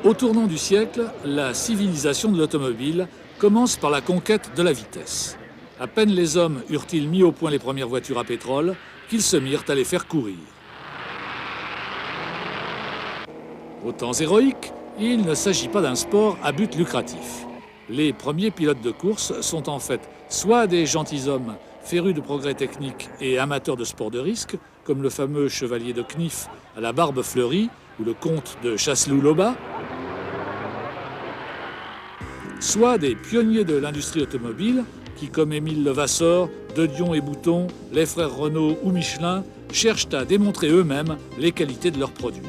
Au tournant du siècle, la civilisation de l'automobile commence par la conquête de la vitesse. À peine les hommes eurent-ils mis au point les premières voitures à pétrole qu'ils se mirent à les faire courir. Aux temps héroïques, il ne s'agit pas d'un sport à but lucratif. Les premiers pilotes de course sont en fait soit des gentilshommes férus de progrès techniques et amateurs de sports de risque, comme le fameux chevalier de Knif à la barbe fleurie ou le comte de Chasseloup-Laubat, soit des pionniers de l'industrie automobile qui, comme Émile Levasseur, De Dion et Bouton, les frères Renault ou Michelin, cherchent à démontrer eux-mêmes les qualités de leurs produits.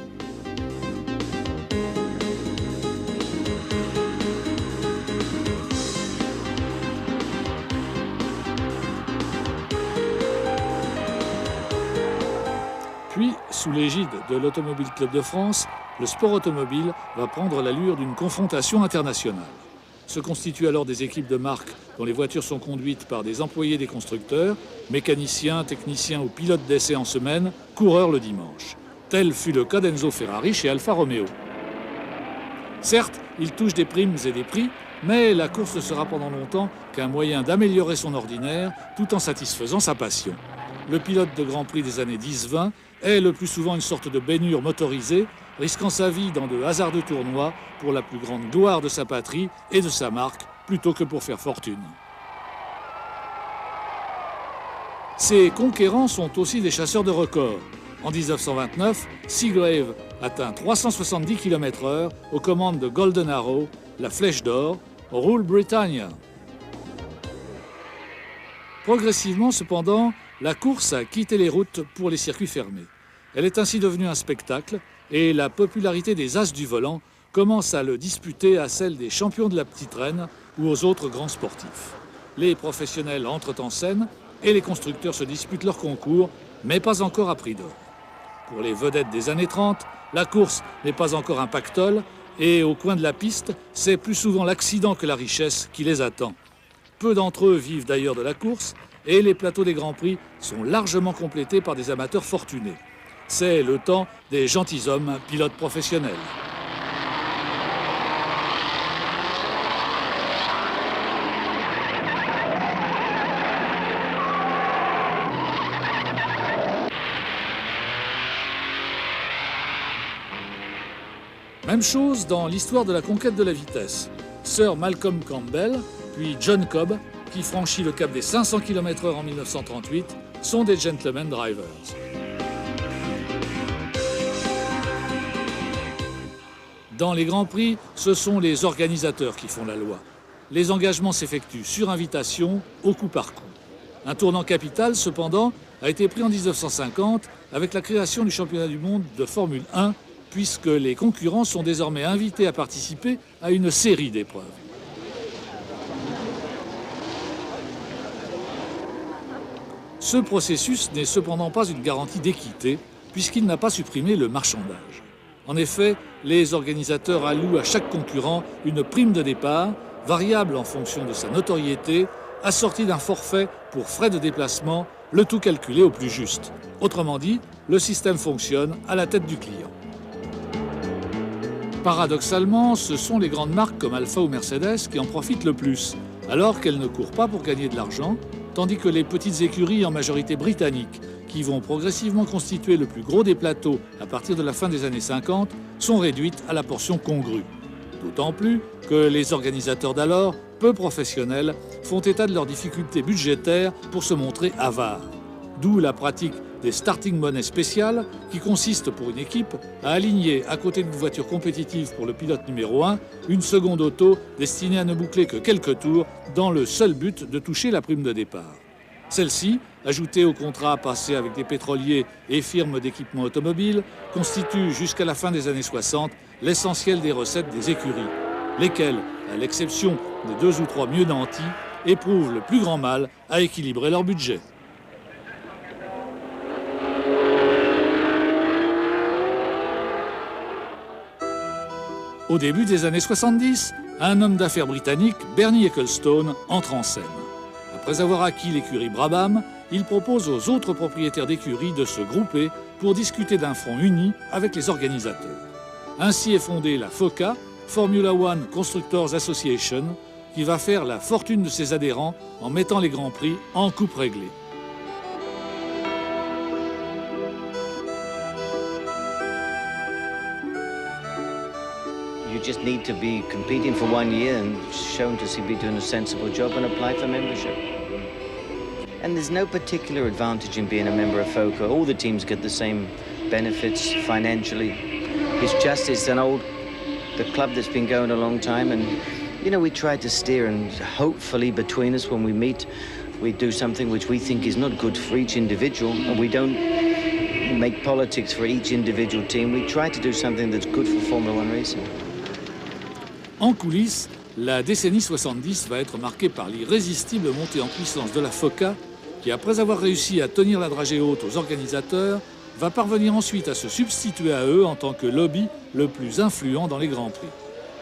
Puis, sous l'égide de l'Automobile Club de France, le sport automobile va prendre l'allure d'une confrontation internationale. Se constituent alors des équipes de marque dont les voitures sont conduites par des employés des constructeurs, mécaniciens, techniciens ou pilotes d'essai en semaine, coureurs le dimanche. Tel fut le cas d'Enzo Ferrari chez Alfa Romeo. Certes, il touche des primes et des prix, mais la course ne sera pendant longtemps qu'un moyen d'améliorer son ordinaire tout en satisfaisant sa passion. Le pilote de Grand Prix des années 10-20 est le plus souvent une sorte de baignure motorisée, risquant sa vie dans de hasardeux tournois pour la plus grande gloire de sa patrie et de sa marque, plutôt que pour faire fortune. Ses conquérants sont aussi des chasseurs de records. En 1929, Seagrave atteint 370 km/h aux commandes de Golden Arrow, la Flèche d'Or, Rule Britannia. Progressivement, cependant, la course a quitté les routes pour les circuits fermés. Elle est ainsi devenue un spectacle et la popularité des as du volant commence à le disputer à celle des champions de la petite reine ou aux autres grands sportifs. Les professionnels entrent en scène et les constructeurs se disputent leur concours, mais pas encore à prix d'or. Pour les vedettes des années 30, la course n'est pas encore un pactole et au coin de la piste, c'est plus souvent l'accident que la richesse qui les attend. Peu d'entre eux vivent d'ailleurs de la course et les plateaux des Grands Prix sont largement complétés par des amateurs fortunés. C'est le temps des gentilshommes pilotes professionnels. Même chose dans l'histoire de la conquête de la vitesse. Sir Malcolm Campbell, puis John Cobb, qui franchit le cap des 500 km/h en 1938, sont des gentlemen drivers. Dans les Grands Prix, ce sont les organisateurs qui font la loi. Les engagements s'effectuent sur invitation, au coup par coup. Un tournant capital, cependant, a été pris en 1950 avec la création du championnat du monde de Formule 1, puisque les concurrents sont désormais invités à participer à une série d'épreuves. Ce processus n'est cependant pas une garantie d'équité, puisqu'il n'a pas supprimé le marchandage. En effet, les organisateurs allouent à chaque concurrent une prime de départ, variable en fonction de sa notoriété, assortie d'un forfait pour frais de déplacement, le tout calculé au plus juste. Autrement dit, le système fonctionne à la tête du client. Paradoxalement, ce sont les grandes marques comme Alfa ou Mercedes qui en profitent le plus, alors qu'elles ne courent pas pour gagner de l'argent, tandis que les petites écuries, en majorité britanniques, qui vont progressivement constituer le plus gros des plateaux à partir de la fin des années 50, sont réduites à la portion congrue. D'autant plus que les organisateurs d'alors, peu professionnels, font état de leurs difficultés budgétaires pour se montrer avares. D'où la pratique des starting money spéciales qui consiste pour une équipe à aligner à côté d'une voiture compétitive pour le pilote numéro 1 une seconde auto destinée à ne boucler que quelques tours dans le seul but de toucher la prime de départ. Celle-ci, ajoutée au contrat passé avec des pétroliers et firmes d'équipement automobile, constitue jusqu'à la fin des années 60 l'essentiel des recettes des écuries, lesquelles, à l'exception des 2 ou 3 mieux nantis, éprouvent le plus grand mal à équilibrer leur budget. Au début des années 70, un homme d'affaires britannique, Bernie Ecclestone, entre en scène. Après avoir acquis l'écurie Brabham, il propose aux autres propriétaires d'écuries de se grouper pour discuter d'un front uni avec les organisateurs. Ainsi est fondée la FOCA, Formula One Constructors Association, qui va faire la fortune de ses adhérents en mettant les grands prix en coupe réglée. You just need to be competing for 1 year and shown to be doing a sensible job and apply for membership. And there's no particular advantage in being a member of FOCA. All the teams get the same benefits financially. It's the club that's been going a long time, and you know, we try to steer, and hopefully between us when we meet, we do something which we think is not good for each individual, and we don't make politics for each individual team. We try to do something that's good for Formula One racing. En coulisses, la décennie 70 va être marquée par l'irrésistible montée en puissance de la FOCA, qui, après avoir réussi à tenir la dragée haute aux organisateurs, va parvenir ensuite à se substituer à eux en tant que lobby le plus influent dans les Grands Prix.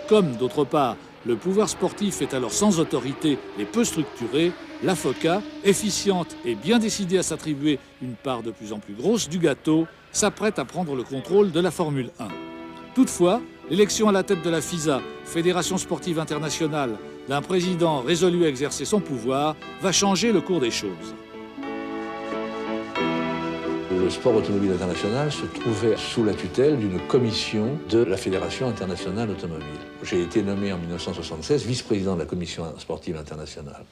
Comme, d'autre part, le pouvoir sportif est alors sans autorité et peu structuré, la FOCA, efficiente et bien décidée à s'attribuer une part de plus en plus grosse du gâteau, s'apprête à prendre le contrôle de la Formule 1. Toutefois, l'élection à la tête de la FISA, Fédération sportive internationale, d'un président résolu à exercer son pouvoir, va changer le cours des choses. Le sport automobile international se trouvait sous la tutelle d'une commission de la Fédération internationale automobile. J'ai été nommé en 1976 vice-président de la commission sportive internationale.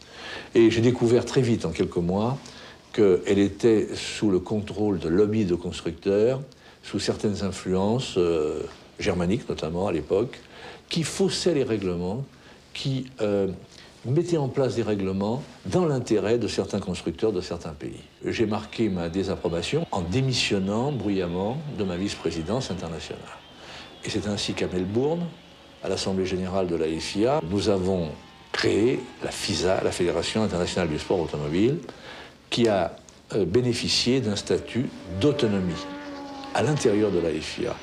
Et j'ai découvert très vite, en quelques mois, qu'elle était sous le contrôle de lobbies de constructeurs, sous certaines influences germaniques notamment à l'époque, qui faussaient les règlements, qui mettaient en place des règlements dans l'intérêt de certains constructeurs de certains pays. J'ai marqué ma désapprobation en démissionnant bruyamment de ma vice-présidence internationale. Et c'est ainsi qu'à Melbourne, à l'Assemblée générale de la FIA, nous avons créé la FISA, la Fédération internationale du sport automobile, qui a bénéficié d'un statut d'autonomie à l'intérieur de la FIA.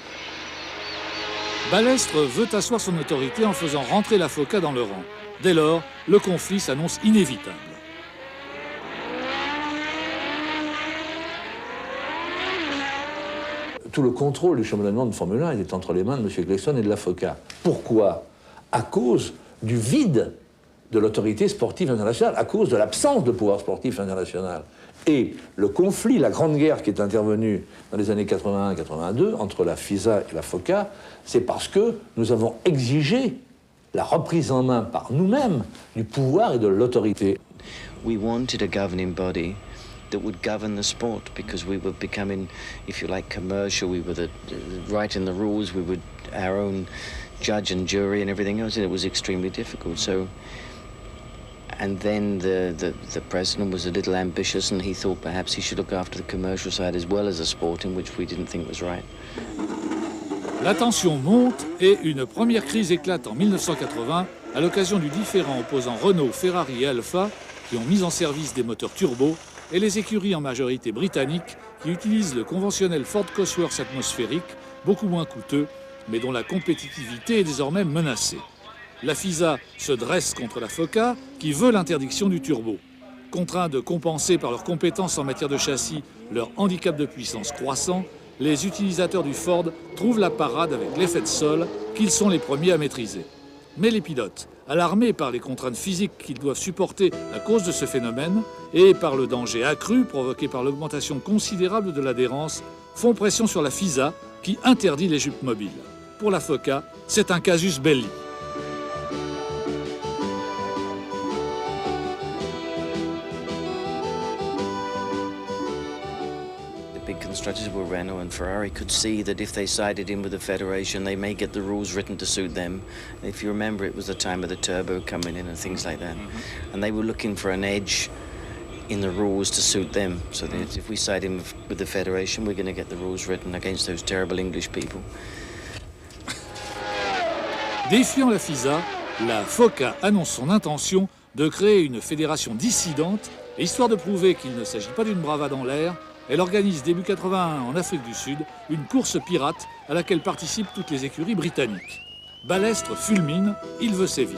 Balestre veut asseoir son autorité en faisant rentrer la FOCA dans le rang. Dès lors, le conflit s'annonce inévitable. Tout le contrôle du championnat de Formule 1 était entre les mains de M. Ecclestone et de la FOCA. Pourquoi? À cause du vide de l'autorité sportive internationale, à cause de l'absence de pouvoir sportif international. Et le conflit, la grande guerre qui est intervenue dans les années 81-82 entre la FISA et la FOCA, c'est parce que nous avons exigé la reprise en main par nous-mêmes du pouvoir et de l'autorité. We wanted a governing body that would govern the sport, because we were becoming, if you like, commercial. We were writing the rules, we were our own judge and jury and everything else, and it was extremely difficult. So, and then the president was a little ambitious, and he thought perhaps he should look after the commercial side as well as the sporting, which we didn't think was right. La tension monte et une première crise éclate en 1980 à l'occasion du différend opposant Renault, Ferrari et Alfa, qui ont mis en service des moteurs turbo, et les écuries en majorité britanniques qui utilisent le conventionnel Ford Cosworth atmosphérique, beaucoup moins coûteux, mais dont la compétitivité est désormais menacée. La FISA se dresse contre la FOCA, qui veut l'interdiction du turbo. Contraints de compenser par leurs compétences en matière de châssis leur handicap de puissance croissant, les utilisateurs du Ford trouvent la parade avec l'effet de sol qu'ils sont les premiers à maîtriser. Mais les pilotes, alarmés par les contraintes physiques qu'ils doivent supporter à cause de ce phénomène et par le danger accru provoqué par l'augmentation considérable de l'adhérence, font pression sur la FISA qui interdit les jupes mobiles. Pour la FOCA, c'est un casus belli. Constructors were Renault and Ferrari could see that if they sided in with the federation, they may get the rules written to suit them. If you remember, it was the time of the turbo coming in and things like that. And they were looking for an edge in the rules to suit them. So that if we side in with the federation, we're going to get the rules written against those terrible English people. Défiant la FISA, la FOCA annonce son intention de créer une fédération dissidente, et histoire de prouver qu'il ne s'agit pas d'une bravade en l'air, elle organise début 81 en Afrique du Sud une course pirate à laquelle participent toutes les écuries britanniques. Balestre fulmine, il veut sévir.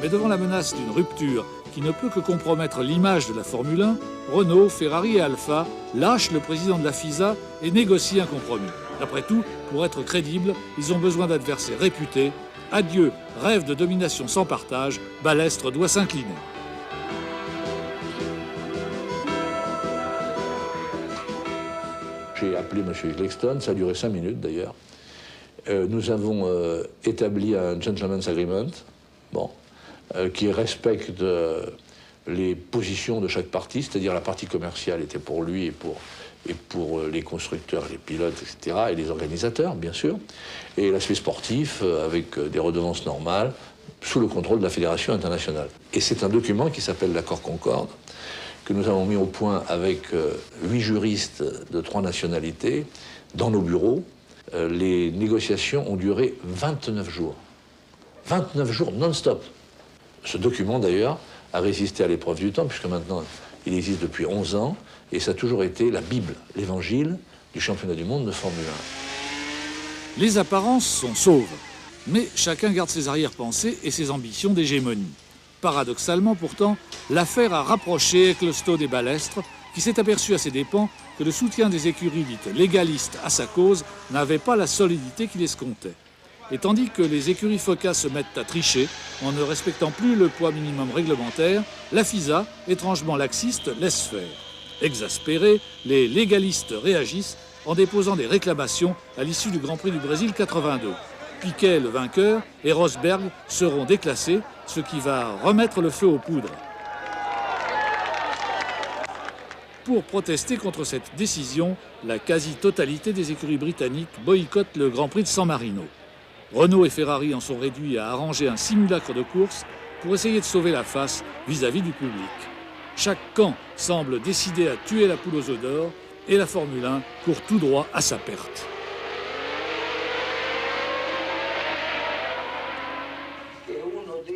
Mais devant la menace d'une rupture qui ne peut que compromettre l'image de la Formule 1, Renault, Ferrari et Alfa lâchent le président de la FISA et négocient un compromis. Après tout, pour être crédibles, ils ont besoin d'adversaires réputés, Adieu, rêve de domination sans partage, Balestre doit s'incliner. J'ai appelé M. Ecclestone, ça a duré 5 minutes d'ailleurs. Nous avons établi un gentleman's agreement, qui respecte les positions de chaque partie, c'est-à-dire la partie commerciale était pour lui et pour les constructeurs, les pilotes, etc., et les organisateurs, bien sûr, et l'aspect sportif avec des redevances normales, sous le contrôle de la Fédération internationale. Et c'est un document qui s'appelle l'accord Concorde, que nous avons mis au point avec 8 juristes de 3 nationalités dans nos bureaux. Les négociations ont duré 29 jours. 29 jours non-stop. Ce document, d'ailleurs, a résisté à l'épreuve du temps, puisque maintenant, il existe depuis 11 ans, et ça a toujours été la Bible, l'évangile du championnat du monde de Formule 1. Les apparences sont sauves, mais chacun garde ses arrière-pensées et ses ambitions d'hégémonie. Paradoxalement, pourtant, l'affaire a rapproché Ecclestone et Balestre, qui s'est aperçu à ses dépens que le soutien des écuries dites légalistes à sa cause n'avait pas la solidité qu'il escomptait. Et tandis que les écuries FOCA se mettent à tricher en ne respectant plus le poids minimum réglementaire, la FISA, étrangement laxiste, laisse faire. Exaspérés, les légalistes réagissent en déposant des réclamations à l'issue du Grand Prix du Brésil 82. Piquet, le vainqueur, et Rosberg seront déclassés, ce qui va remettre le feu aux poudres. Pour protester contre cette décision, la quasi-totalité des écuries britanniques boycottent le Grand Prix de San Marino. Renault et Ferrari en sont réduits à arranger un simulacre de course pour essayer de sauver la face vis-à-vis du public. Chaque camp semble décidé à tuer la poule aux œufs d'or et la Formule 1 court tout droit à sa perte.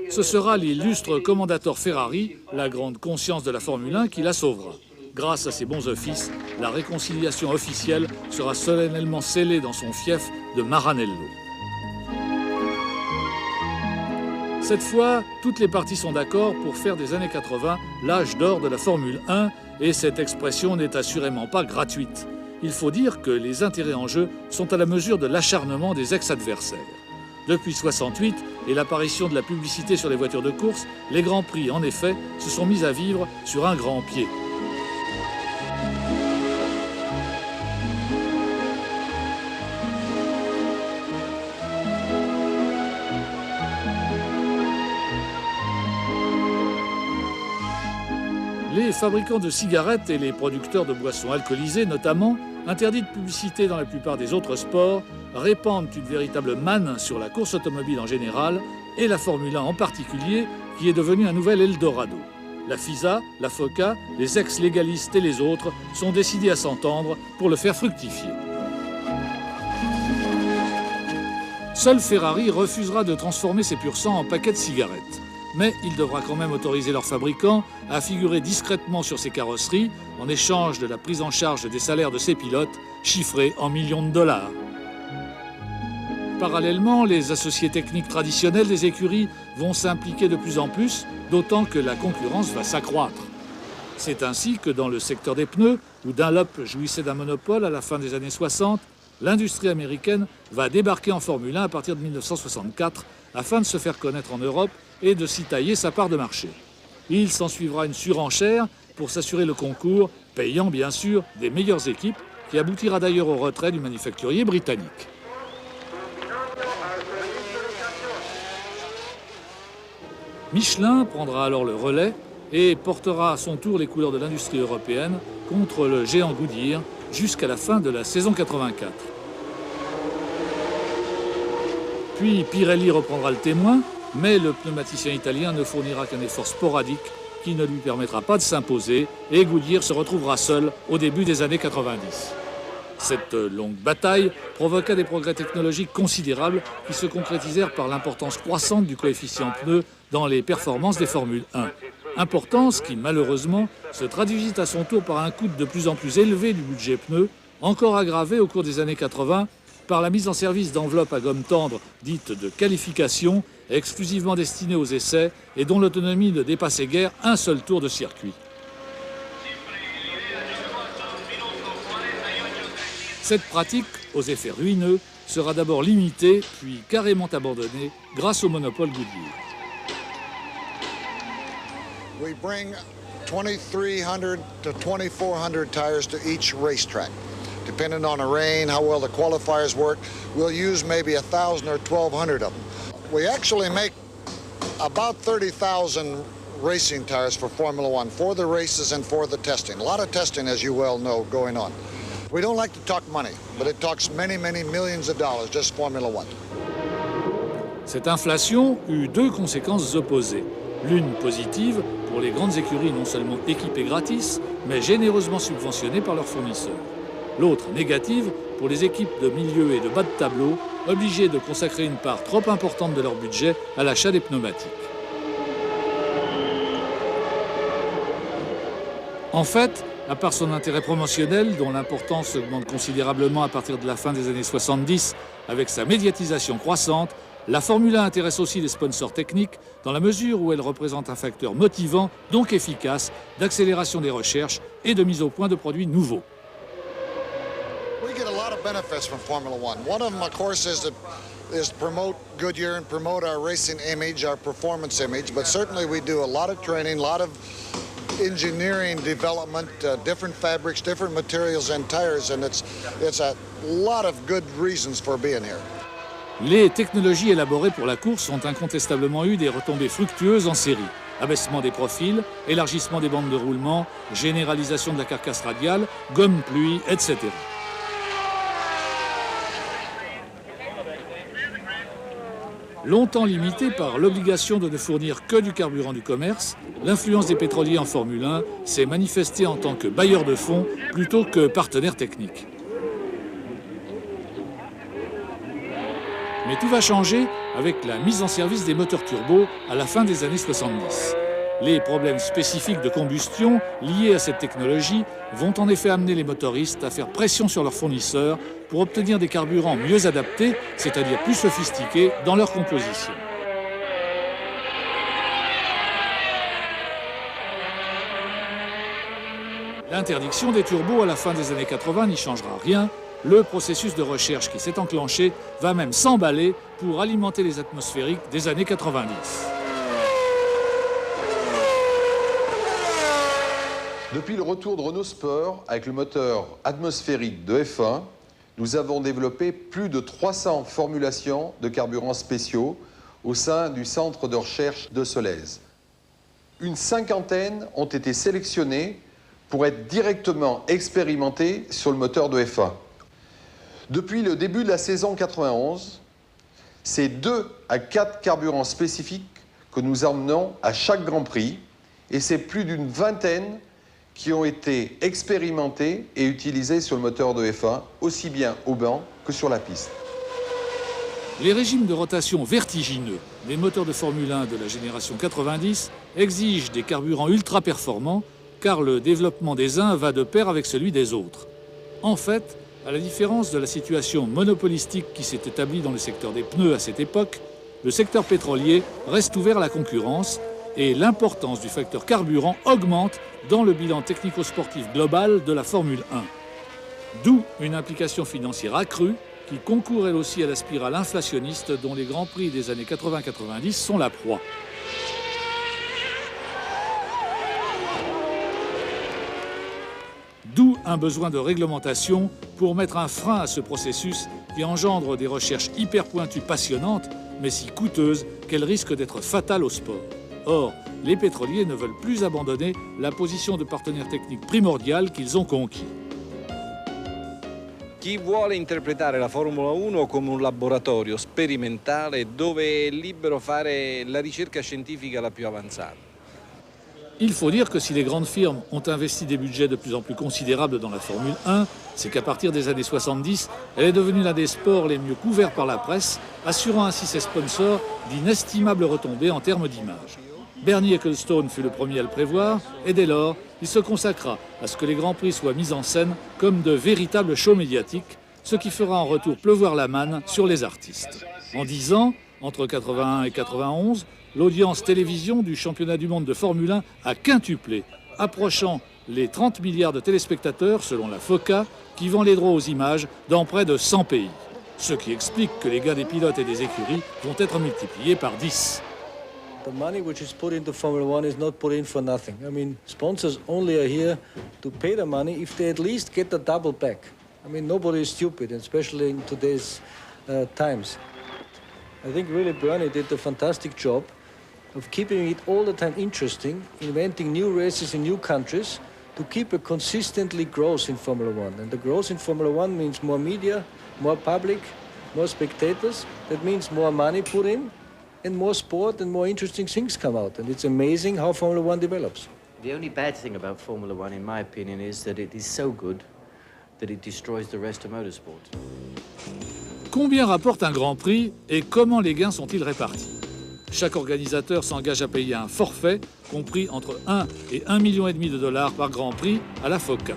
Ce sera l'illustre commandateur Ferrari, la grande conscience de la Formule 1, qui la sauvera. Grâce à ses bons offices, la réconciliation officielle sera solennellement scellée dans son fief de Maranello. Cette fois, toutes les parties sont d'accord pour faire des années 80 l'âge d'or de la Formule 1, et cette expression n'est assurément pas gratuite. Il faut dire que les intérêts en jeu sont à la mesure de l'acharnement des ex-adversaires. Depuis 68 et l'apparition de la publicité sur les voitures de course, les Grands Prix, en effet, se sont mis à vivre sur un grand pied. Les fabricants de cigarettes et les producteurs de boissons alcoolisées, notamment, interdits de publicité dans la plupart des autres sports, répandent une véritable manne sur la course automobile en général et la Formule 1 en particulier, qui est devenue un nouvel Eldorado. La FISA, la FOCA, les ex-légalistes et les autres sont décidés à s'entendre pour le faire fructifier. Seul Ferrari refusera de transformer ses pur sang en paquets de cigarettes. Mais il devra quand même autoriser leurs fabricants à figurer discrètement sur ses carrosseries en échange de la prise en charge des salaires de ses pilotes, chiffrés en millions de dollars. Parallèlement, les associés techniques traditionnels des écuries vont s'impliquer de plus en plus, d'autant que la concurrence va s'accroître. C'est ainsi que dans le secteur des pneus, où Dunlop jouissait d'un monopole à la fin des années 60, l'industrie américaine va débarquer en Formule 1 à partir de 1964 afin de se faire connaître en Europe et de s'y tailler sa part de marché. Il s'ensuivra une surenchère pour s'assurer le concours, payant bien sûr des meilleures équipes, qui aboutira d'ailleurs au retrait du manufacturier britannique. Michelin prendra alors le relais et portera à son tour les couleurs de l'industrie européenne contre le géant Goodyear jusqu'à la fin de la saison 84. Puis Pirelli reprendra le témoin, mais le pneumaticien italien ne fournira qu'un effort sporadique qui ne lui permettra pas de s'imposer et Goodyear se retrouvera seul au début des années 90. Cette longue bataille provoqua des progrès technologiques considérables qui se concrétisèrent par l'importance croissante du coefficient pneu dans les performances des Formule 1. Importance qui, malheureusement, se traduisit à son tour par un coût de plus en plus élevé du budget pneu, encore aggravé au cours des années 80 par la mise en service d'enveloppes à gomme tendre dites de qualification, exclusivement destinées aux essais et dont l'autonomie ne dépassait guère un seul tour de circuit. Cette pratique, aux effets ruineux, sera d'abord limité, puis carrément abandonné grâce au monopole Goodyear. We bring 2,300 to 2,400 tires to each racetrack. Depending on the rain, how well the qualifiers work, we'll use maybe 1,000 or 1,200 of them. We actually make about 30,000 racing tires for Formula One, for the races and for the testing. A lot of testing, as you well know, going on. We don't like to talk money, but it talks many, many millions of dollars, just Formula One. Cette inflation eut deux conséquences opposées. L'une positive pour les grandes écuries non seulement équipées gratis, mais généreusement subventionnées par leurs fournisseurs. L'autre négative pour les équipes de milieu et de bas de tableau, obligées de consacrer une part trop importante de leur budget à l'achat des pneumatiques. En fait, à part son intérêt promotionnel, dont l'importance augmente considérablement à partir de la fin des années 70, avec sa médiatisation croissante, la Formule 1 intéresse aussi les sponsors techniques dans la mesure où elle représente un facteur motivant, donc efficace, d'accélération des recherches et de mise au point de produits nouveaux. We get a lot of benefits from Formula One. One of them, of course, is to promote Goodyear and promote our racing image, our performance image. But certainly we do a lot of training, a lot of engineering development, different fabrics, different materials and tires, and it's a lot of good reasons for being here. Les technologies élaborées pour la course ont incontestablement eu des retombées fructueuses en série. Abaissement des profils, élargissement des bandes de roulement, généralisation de la carcasse radiale, gomme pluie, etc. Longtemps limité par l'obligation de ne fournir que du carburant du commerce, l'influence des pétroliers en Formule 1 s'est manifestée en tant que bailleur de fonds plutôt que partenaire technique. Mais tout va changer avec la mise en service des moteurs turbo à la fin des années 70. Les problèmes spécifiques de combustion liés à cette technologie vont en effet amener les motoristes à faire pression sur leurs fournisseurs pour obtenir des carburants mieux adaptés, c'est-à-dire plus sophistiqués dans leur composition. L'interdiction des turbos à la fin des années 80 n'y changera rien. Le processus de recherche qui s'est enclenché va même s'emballer pour alimenter les atmosphériques des années 90. Depuis le retour de Renault Sport avec le moteur atmosphérique de F1, nous avons développé plus de 300 formulations de carburants spéciaux au sein du centre de recherche de Solèze. Une cinquantaine ont été sélectionnées pour être directement expérimentées sur le moteur de F1. Depuis le début de la saison 91, c'est 2 à 4 carburants spécifiques que nous emmenons à chaque Grand Prix et c'est plus d'une vingtaine qui ont été expérimentés et utilisés sur le moteur de F1, aussi bien au banc que sur la piste. Les régimes de rotation vertigineux des moteurs de Formule 1 de la génération 90 exigent des carburants ultra performants car le développement des uns va de pair avec celui des autres. En fait, à la différence de la situation monopolistique qui s'est établie dans le secteur des pneus à cette époque, le secteur pétrolier reste ouvert à la concurrence et l'importance du facteur carburant augmente dans le bilan technico-sportif global de la Formule 1. D'où une implication financière accrue qui concourt elle aussi à la spirale inflationniste dont les Grands Prix des années 80-90 sont la proie. D'où un besoin de réglementation pour mettre un frein à ce processus qui engendre des recherches hyper pointues passionnantes, mais si coûteuses qu'elles risquent d'être fatales au sport. Or, les pétroliers ne veulent plus abandonner la position de partenaire technique primordial qu'ils ont conquis. Chi vuole interpretare la Formula 1 come un laboratorio sperimentale dove è libero fare la ricerca scientifica la più avanzata. Il faut dire que si les grandes firmes ont investi des budgets de plus en plus considérables dans la Formule 1, c'est qu'à partir des années 70, elle est devenue l'un des sports les mieux couverts par la presse, assurant ainsi ses sponsors d'inestimables retombées en termes d'image. Bernie Ecclestone fut le premier à le prévoir, et dès lors, il se consacra à ce que les Grands Prix soient mis en scène comme de véritables shows médiatiques, ce qui fera en retour pleuvoir la manne sur les artistes. En 10 ans, entre 81 et 91, l'audience télévision du championnat du monde de Formule 1 a quintuplé, approchant les 30 milliards de téléspectateurs selon la FOCA, qui vend les droits aux images dans près de 100 pays. ce qui explique que les gains des pilotes et des écuries vont être multipliés par 10. The money which is put into Formula One is not put in for nothing. I mean, sponsors only are here to pay the money if they at least get the double back. I mean, nobody is stupid, especially in today's times. I think really Bernie did a fantastic job of keeping it all the time interesting, inventing new races in new countries to keep a consistently growth in Formula One. And the growth in Formula One means more media, more public, more spectators. That means more money put in and more sport and more interesting things come out. And it's amazing how Formula One develops. The only bad thing about Formula One, in my opinion, is that it is so good that it destroys the rest of motorsport. Combien rapporte un Grand Prix et comment les gains sont-ils répartis? Chaque organisateur s'engage à payer un forfait compris entre 1 et 1,5 million de dollars par Grand Prix à la FOCA.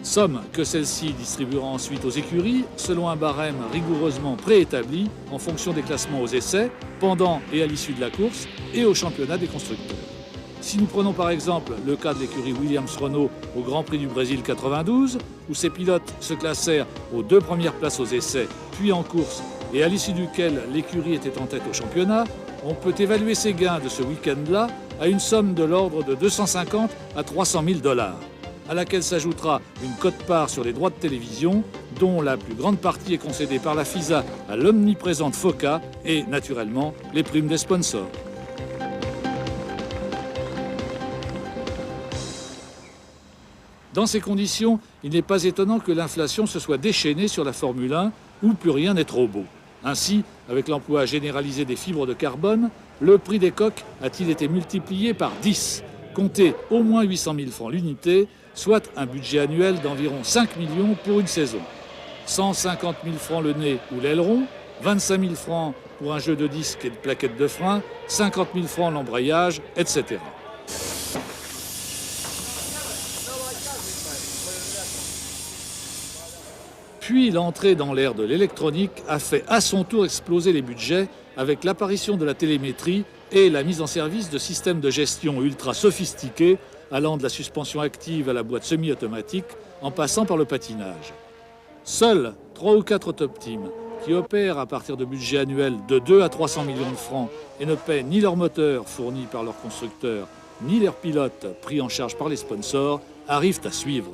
Somme que celle-ci distribuera ensuite aux écuries selon un barème rigoureusement préétabli en fonction des classements aux essais, pendant et à l'issue de la course et au championnat des constructeurs. Si nous prenons par exemple le cas de l'écurie Williams-Renault au Grand Prix du Brésil 92, où ses pilotes se classèrent aux 2 premières places aux essais, puis en course, et à l'issue duquel l'écurie était en tête au championnat, on peut évaluer ses gains de ce week-end-là à une somme de l'ordre de 250 à 300 000 dollars, à laquelle s'ajoutera une quote-part sur les droits de télévision, dont la plus grande partie est concédée par la FISA à l'omniprésente FOCA et, naturellement, les primes des sponsors. Dans ces conditions, il n'est pas étonnant que l'inflation se soit déchaînée sur la Formule 1, où plus rien n'est trop beau. Ainsi, avec l'emploi généralisé des fibres de carbone, le prix des coques a-t-il été multiplié par 10, comptez au moins 800 000 francs l'unité, soit un budget annuel d'environ 5 millions pour une saison. 150 000 francs le nez ou l'aileron, 25 000 francs pour un jeu de disques et de plaquettes de frein, 50 000 francs l'embrayage, etc. Puis l'entrée dans l'ère de l'électronique a fait à son tour exploser les budgets avec l'apparition de la télémétrie et la mise en service de systèmes de gestion ultra sophistiqués allant de la suspension active à la boîte semi-automatique en passant par le patinage. Seuls 3 ou 4 top teams qui opèrent à partir de budgets annuels de 2 à 300 millions de francs et ne paient ni leurs moteurs fournis par leurs constructeurs ni leurs pilotes pris en charge par les sponsors arrivent à suivre.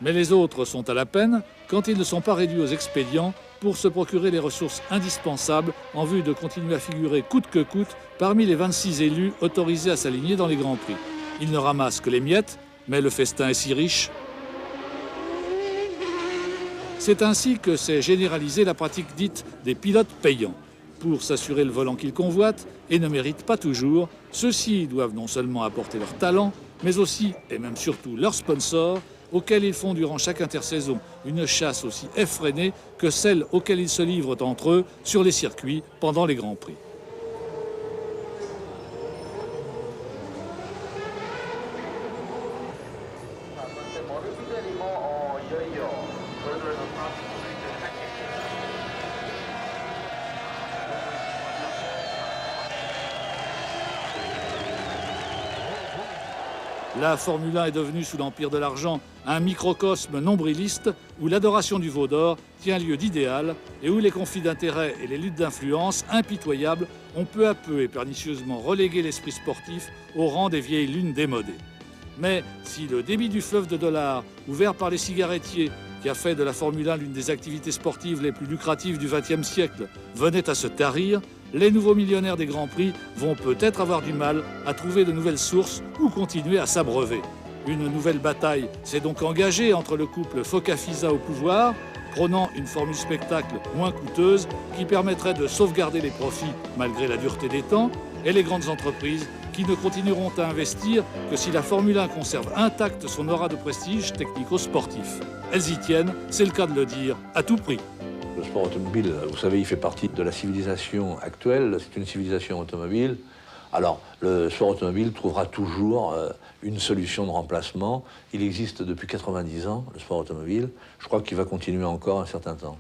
Mais les autres sont à la peine quand ils ne sont pas réduits aux expédients pour se procurer les ressources indispensables en vue de continuer à figurer coûte que coûte parmi les 26 élus autorisés à s'aligner dans les Grands Prix. Ils ne ramassent que les miettes, mais le festin est si riche. C'est ainsi que s'est généralisée la pratique dite des pilotes payants. Pour s'assurer le volant qu'ils convoitent et ne méritent pas toujours, ceux-ci doivent non seulement apporter leur talent, mais aussi, et même surtout, leurs sponsors, auxquels ils font durant chaque intersaison une chasse aussi effrénée que celle auxquelles ils se livrent entre eux sur les circuits pendant les Grands Prix. La Formule 1 est devenue, sous l'empire de l'argent, un microcosme nombriliste où l'adoration du veau d'or tient lieu d'idéal et où les conflits d'intérêts et les luttes d'influence impitoyables ont peu à peu et pernicieusement relégué l'esprit sportif au rang des vieilles lunes démodées. Mais si le débit du fleuve de dollars ouvert par les cigarettiers, qui a fait de la Formule 1 l'une des activités sportives les plus lucratives du XXe siècle, venait à se tarir, les nouveaux millionnaires des Grands Prix vont peut-être avoir du mal à trouver de nouvelles sources ou continuer à s'abreuver. Une nouvelle bataille s'est donc engagée entre le couple FOCA-FISA au pouvoir, prônant une formule spectacle moins coûteuse qui permettrait de sauvegarder les profits malgré la dureté des temps, et les grandes entreprises qui ne continueront à investir que si la Formule 1 conserve intacte son aura de prestige technico-sportif. Elles y tiennent, c'est le cas de le dire, à tout prix. Le sport automobile, vous savez, il fait partie de la civilisation actuelle. C'est une civilisation automobile. Alors, le sport automobile trouvera toujours une solution de remplacement. Il existe depuis 90 ans, le sport automobile. Je crois qu'il va continuer encore un certain temps.